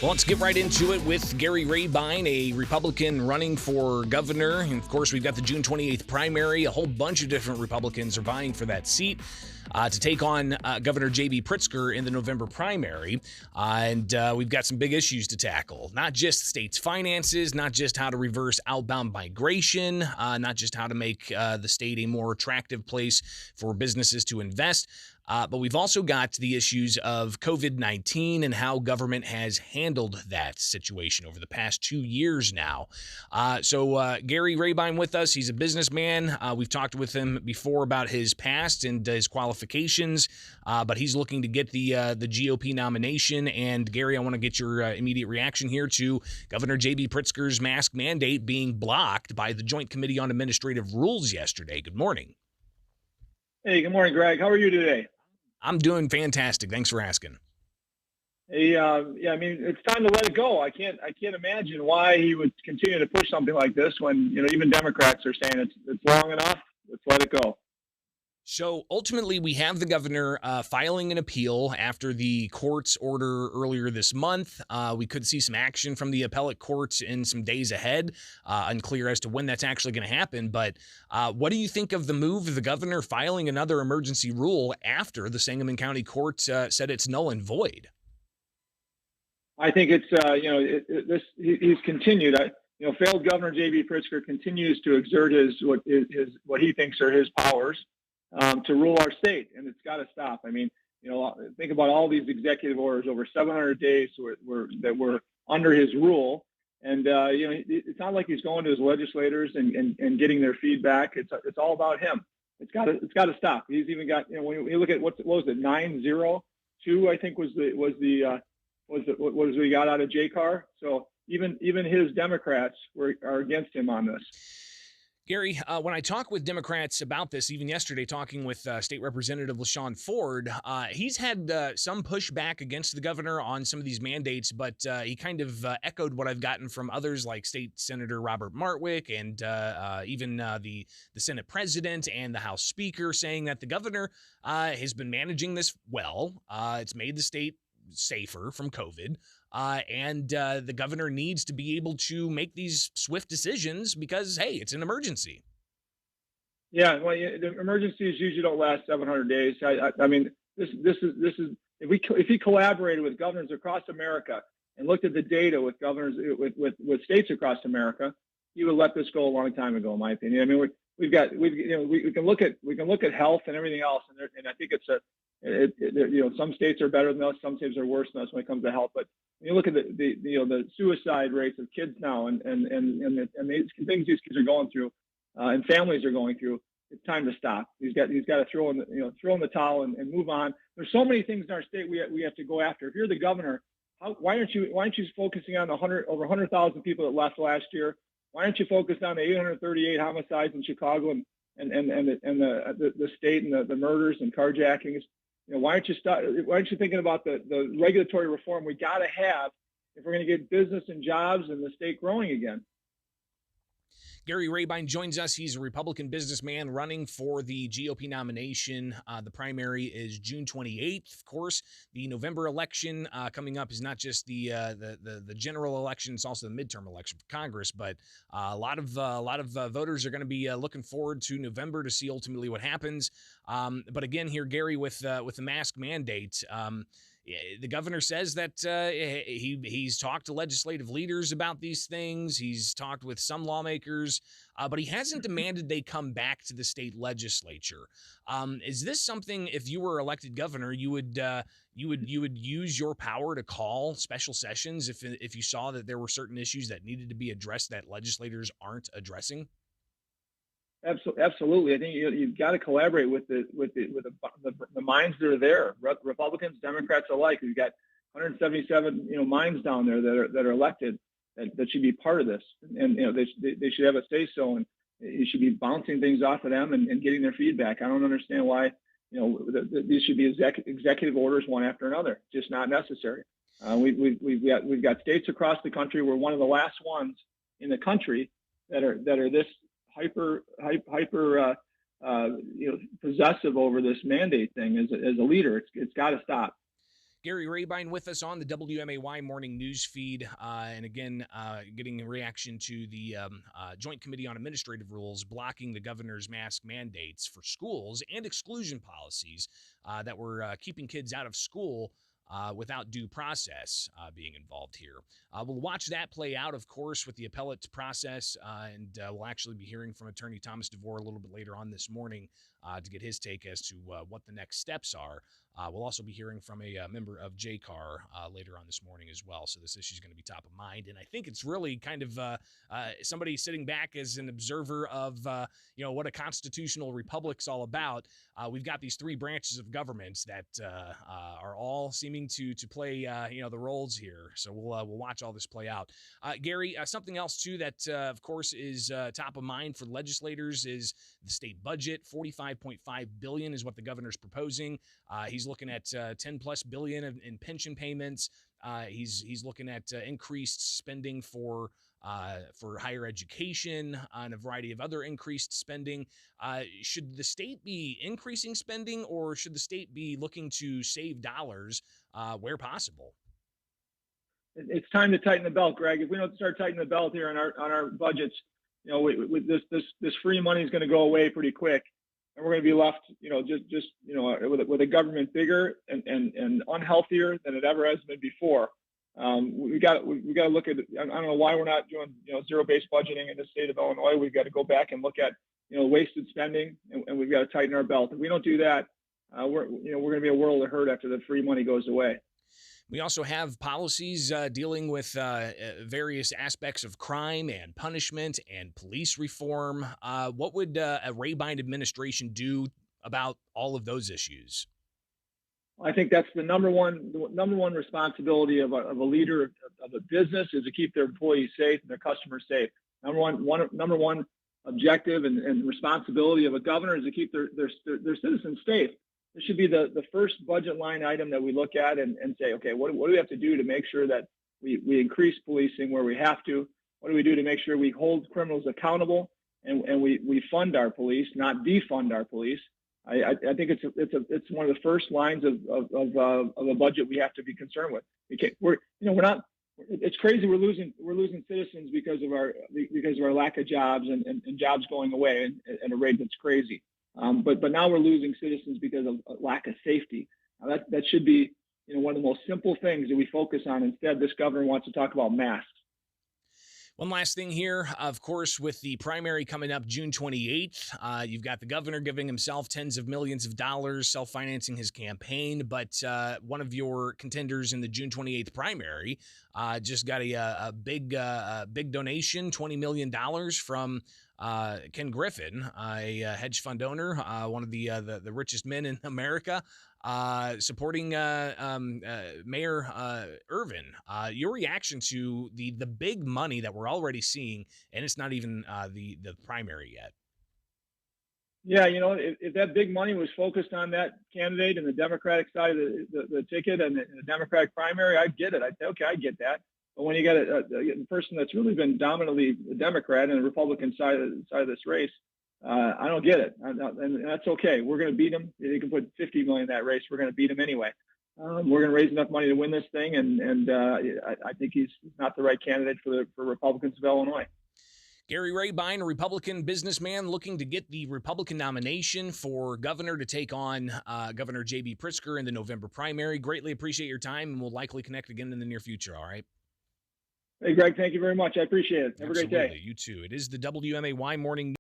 Well, let's get right into it with Gary Rabine, a Republican running for governor. And of course, we've got the June 28th primary. A whole bunch of different Republicans are vying for that seat to take on Governor J.B. Pritzker in the November primary. And we've got some big issues to tackle. Not just the state's finances, not just how to reverse outbound migration, not just how to make the state a more attractive place for businesses to invest. But we've also got the issues of COVID-19 and how government has handled that situation over the past 2 years now. So Gary Rabine with us. He's a businessman. We've talked with him before about his past and his qualifications, but he's looking to get the GOP nomination. And Gary, I want to get your immediate reaction here to Governor J.B. Pritzker's mask mandate being blocked by the Joint Committee on Administrative Rules yesterday. Good morning. Hey, good morning, Greg. How are you today? I'm doing fantastic. Thanks for asking. Hey, I mean, it's time to let it go. I can't imagine why he would continue to push something like this when, even Democrats are saying it's long enough. Let's let it go. So ultimately, we have the governor filing an appeal after the court's order earlier this month. We could see some action from the appellate courts in some days ahead. Unclear as to when that's actually going to happen. But what do you think of the move of the governor filing another emergency rule after the Sangamon County Court said it's null and void? I think it's he's continued. Failed Governor J.B. Pritzker continues to exert what he thinks are his powers to rule our state, and it's got to stop. I mean, think about all these executive orders over 700 days that were under his rule, and it's not like he's going to his legislators and getting their feedback. It's all about him. It's got to stop. He's even got when you look at what was it 902 I think was what we got out of JCAR. So even his Democrats are against him on this. Gary, when I talk with Democrats about this, even yesterday talking with State Representative LaShawn Ford, he's had some pushback against the governor on some of these mandates, but he kind of echoed what I've gotten from others like State Senator Robert Martwick and even the Senate President and the House Speaker, saying that the governor has been managing this well. It's made the state safer from COVID. And the governor needs to be able to make these swift decisions because, hey, it's an emergency. Yeah, well, the emergencies usually don't last 700 days. I mean, this is if he collaborated with governors across America and looked at the data with governors with states across America, he would let this go a long time ago, in my opinion. I mean, we can look at health and everything else, and I think some states are better than us, some states are worse than us when it comes to health, but when you look at the suicide rates of kids now and the things these kids are going through and families are going through, it's time to stop. He's got to throw in the towel and move on. There's so many things in our state we have to go after. If you're the governor, why aren't you focusing on over 100,000 people that left last year? Why aren't you focused on the 838 homicides in Chicago and the state and the murders and carjackings? Why aren't you thinking about the regulatory reform we got to have if we're going to get business and jobs and the state growing again? Gary Rabine joins us. He's a Republican businessman running for the GOP nomination. The primary is June 28th. Of course, the November election coming up is not just the general election; it's also the midterm election for Congress. But a lot of voters are going to be looking forward to November to see ultimately what happens. But again, here, Gary, with the mask mandate. The governor says that he's talked to legislative leaders about these things. He's talked with some lawmakers, but he hasn't demanded they come back to the state legislature. Is this something, if you were elected governor, you would use your power to call special sessions if you saw that there were certain issues that needed to be addressed that legislators aren't addressing? Absolutely. I think you've got to collaborate with the minds that are there, Republicans, Democrats alike. We've got 177 minds down there that are elected that should be part of this, and they should have a say so, and you should be bouncing things off of them and getting their feedback. I don't understand why these should be executive orders one after another. Just not necessary. We've got states across the country. We're one of the last ones in the country that are this hyper possessive over this mandate thing as a leader. It's got to stop. Gary Rabine with us on the WMAY morning news feed. And again, getting a reaction to the Joint Committee on Administrative Rules blocking the governor's mask mandates for schools and exclusion policies that were keeping kids out of school without due process being involved here. We'll watch that play out, of course, with the appellate process, and we'll actually be hearing from Attorney Thomas DeVore a little bit later on this morning to get his take as to what the next steps are. We'll also be hearing from a member of JCAR later on this morning as well, so this issue is going to be top of mind, and I think it's really kind of somebody sitting back as an observer of what a constitutional republic's all about. We've got these three branches of government that are all seeming to play the roles here. So we'll watch all this play out. Gary, something else too that of course is top of mind for legislators is the state budget. $45.5 billion is what the governor's proposing. He's looking at 10 plus billion in pension payments. He's looking at increased spending for higher education and a variety of other increased spending. Should the state be increasing spending, or should the state be looking to save dollars where possible? It's time to tighten the belt, Greg. If we don't start tightening the belt here on our budgets, with this free money is going to go away pretty quick, and we're going to be left, with a government bigger and unhealthier than it ever has been before. We got to look at. I don't know why we're not doing zero-based budgeting in the state of Illinois. We've got to go back and look at wasted spending, and we've got to tighten our belt. If we don't do that, we're going to be a world of hurt after the free money goes away. We also have policies dealing with various aspects of crime and punishment and police reform. What would a Rabine administration do about all of those issues? I think that's the number one responsibility of a leader of a business is to keep their employees safe and their customers safe. Number one objective and responsibility of a governor is to keep their citizens safe. This should be the first budget line item that we look at and say, okay, what do we have to do to make sure that we increase policing where we have to? What do we do to make sure we hold criminals accountable and we fund our police, not defund our police? I think it's one of the first lines of a budget we have to be concerned with. It's crazy we're losing citizens because of our lack of jobs and jobs going away at a rate that's crazy. But now we're losing citizens because of a lack of safety. Now that should be one of the most simple things that we focus on. Instead, this governor wants to talk about masks. One last thing here, of course, with the primary coming up June 28th, you've got the governor giving himself tens of millions of dollars, self-financing his campaign. But one of your contenders in the June 28th primary just got a big donation, $20 million from Ken Griffin, a hedge fund owner, one of the richest men in America, supporting Mayor Irvin. Your reaction to the big money that we're already seeing, and it's not even the primary yet. Yeah, if that big money was focused on that candidate and the Democratic side of the ticket and the Democratic primary, I'd get it. I'd say, okay, I get that. But when you got a person that's really been dominantly a Democrat and the Republican side of this race, I don't get it, and that's okay. We're going to beat him. You can put 50 million in that race. We're going to beat him anyway. We're going to raise enough money to win this thing, and I think he's not the right candidate for Republicans of Illinois. Gary Rabine, a Republican businessman looking to get the Republican nomination for governor to take on Governor J.B. Pritzker in the November primary. Greatly appreciate your time, and we'll likely connect again in the near future, all right? Hey, Greg, thank you very much. I appreciate it. Have a great day. You too. It is the WMAY morning